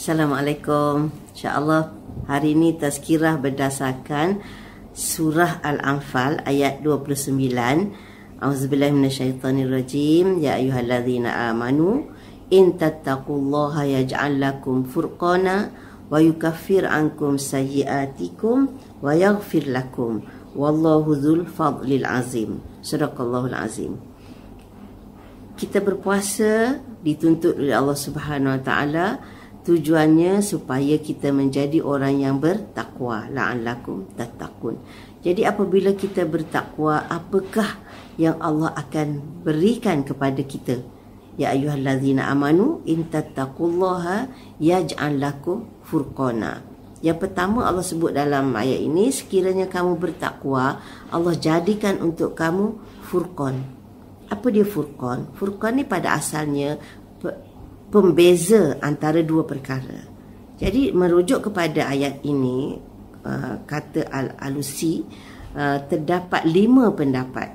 Assalamualaikum. InsyaAllah hari ini tazkirah berdasarkan surah Al-Anfal ayat 29. A'udzubillahi minasyaitonirrajim. Ya ayyuhalladzina amanu in tattaqullaha yaj'al lakum furqana wa yukaffir ankum sayyi'atikum wa yaghfir lakum wallahu dzul fadlil azim. Sadaqallahul azim. Kita berpuasa dituntut oleh Allah Subhanahu wa taala, tujuannya supaya kita menjadi orang yang bertakwa, la'allakum tattaqun. Jadi apabila kita bertakwa, apakah yang Allah akan berikan kepada kita? Ya ayyuhallazina amanu in tattaqullaha yaj'al lakum furqana. Yang pertama Allah sebut dalam ayat ini, sekiranya kamu bertakwa, Allah jadikan untuk kamu furqan. Apa dia furqan? Furqan ni pada asalnya pembeza antara dua perkara. Jadi merujuk kepada ayat ini, kata Al-Alusi, terdapat 5 pendapat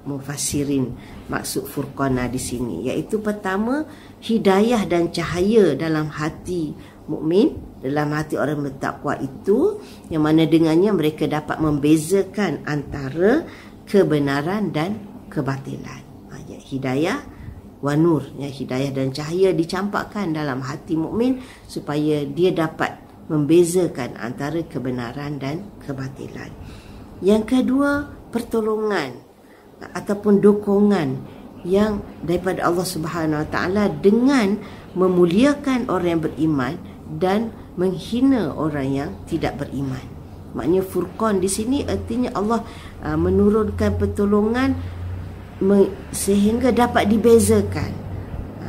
mufassirin maksud furqana di sini, iaitu pertama, hidayah dan cahaya dalam hati mukmin, dalam hati orang bertakwa itu, yang mana dengannya mereka dapat membezakan antara kebenaran dan kebatilan. Hidayah wa nur, ya, hidayah dan cahaya dicampakkan dalam hati mukmin supaya dia dapat membezakan antara kebenaran dan kebatilan. Yang kedua, pertolongan ataupun dokongan yang daripada Allah Subhanahu wa taala dengan memuliakan orang yang beriman dan menghina orang yang tidak beriman. Maknanya furqan di sini artinya Allah menurunkan pertolongan sehingga dapat dibezakan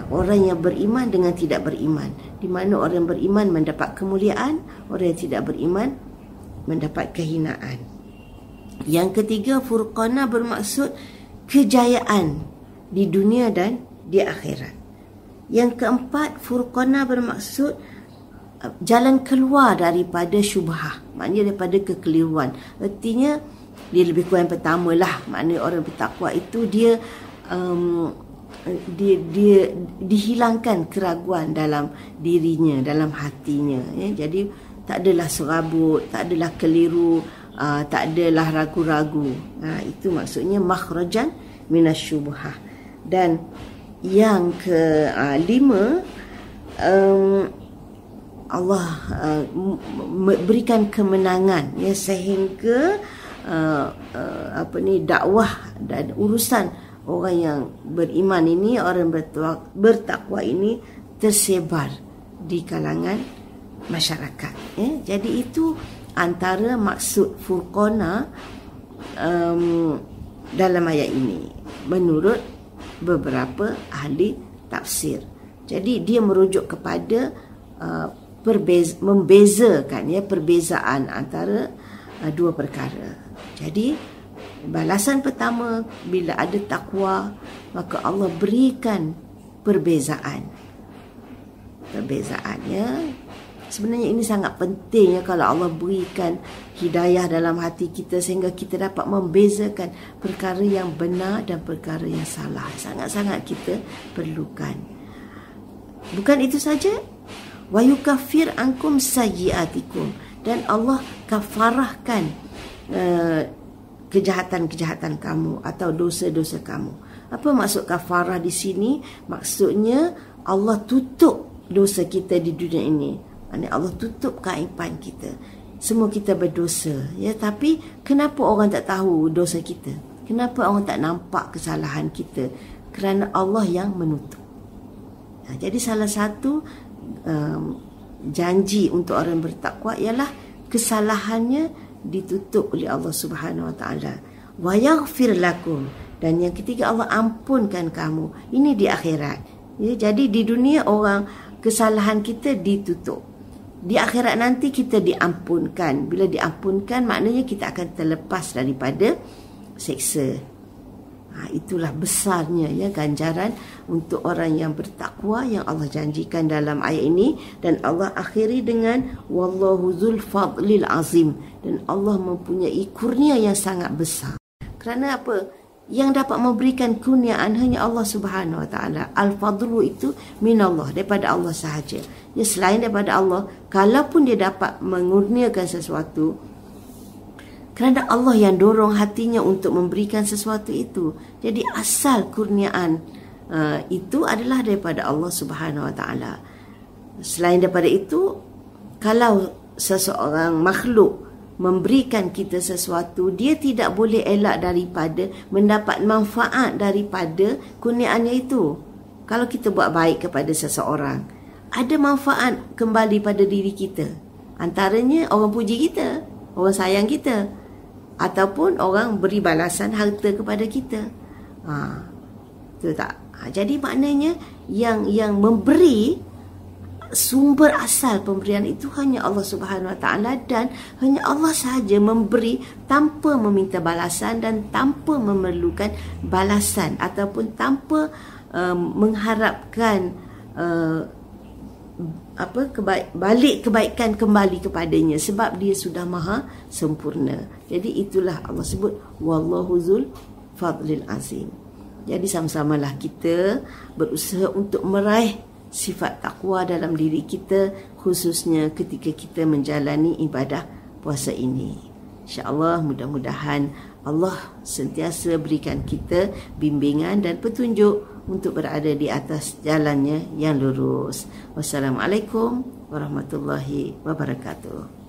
orang yang beriman dengan tidak beriman, di mana orang yang beriman mendapat kemuliaan, orang yang tidak beriman mendapat kehinaan. Yang ketiga, furqana bermaksud kejayaan di dunia dan di akhirat. Yang keempat, furqana bermaksud jalan keluar daripada syubhah, maknanya daripada kekeliruan. Artinya dia lebih kurang yang pertama lah, maknanya orang bertakwa itu dia dihilangkan keraguan dalam dirinya, dalam hatinya, ya. Jadi tak adalah serabut, tak adalah keliru, tak adalah ragu-ragu. Itu maksudnya makhrajan minasyubhah. Dan yang kelima, Allah berikan kemenangan, ya, sehingga dakwah dan urusan orang yang beriman ini, orang bertakwa ini tersebar di kalangan masyarakat, ya. Jadi itu antara maksud furqana dalam ayat ini menurut beberapa ahli tafsir. Jadi dia merujuk kepada membezakan, ya, perbezaan antara dua perkara. Jadi balasan pertama, bila ada takwa, maka Allah berikan perbezaannya. Sebenarnya ini sangat penting, ya, kalau Allah berikan hidayah dalam hati kita sehingga kita dapat membezakan perkara yang benar dan perkara yang salah. Sangat-sangat kita perlukan. Bukan itu saja, wa yukaffir ankum sayyi'atikum, dan Allah kafarahkan kejahatan-kejahatan kamu atau dosa-dosa kamu. Apa maksud kafarah di sini? Maksudnya Allah tutup dosa kita di dunia ini. Maksudnya Allah tutup keaiban kita. Semua kita berdosa, ya, tapi kenapa orang tak tahu dosa kita? Kenapa orang tak nampak kesalahan kita? Kerana Allah yang menutup. Jadi salah satu janji untuk orang bertakwa ialah kesalahannya ditutup oleh Allah Subhanahu wa taala. Wa yaghfir lakum, dan yang ketiga, Allah ampunkan kamu. Ini di akhirat, ya. Jadi di dunia orang kesalahan kita ditutup, di akhirat nanti kita diampunkan. Bila diampunkan, maknanya kita akan terlepas daripada seksa. Itulah besarnya, ya, ganjaran untuk orang yang bertakwa yang Allah janjikan dalam ayat ini. Dan Allah akhiri dengan wallahu dzul fadlil azim, dan Allah mempunyai kurnia yang sangat besar. Kerana apa? Yang dapat memberikan kurniaan hanya Allah Subhanahu Wa Taala. Al-fadlu itu minallah, daripada Allah sahaja. Ya, selain daripada Allah, kalaupun dia dapat mengurniakan sesuatu, kerana Allah yang dorong hatinya untuk memberikan sesuatu itu. Jadi asal kurniaan itu adalah daripada Allah Subhanahu Wa Taala. Selain daripada itu, kalau seseorang makhluk memberikan kita sesuatu, dia tidak boleh elak daripada mendapat manfaat daripada kurniaannya itu. Kalau kita buat baik kepada seseorang, ada manfaat kembali pada diri kita. Antaranya orang puji kita, orang sayang kita, ataupun orang beri balasan harta kepada kita. Betul tak? Jadi maknanya yang memberi, sumber asal pemberian itu hanya Allah Subhanahu Wa Taala, dan hanya Allah sahaja memberi tanpa meminta balasan dan tanpa memerlukan balasan, ataupun tanpa mengharapkan balik kebaikan kembali kepadanya, sebab dia sudah maha sempurna. Jadi itulah Allah sebut wallahu zul fadlil azim. Jadi sama-samalah kita berusaha untuk meraih sifat takwa dalam diri kita, khususnya ketika kita menjalani ibadah puasa ini. InsyaAllah, mudah-mudahan Allah sentiasa berikan kita bimbingan dan petunjuk untuk berada di atas jalannya yang lurus. Wassalamualaikum warahmatullahi wabarakatuh.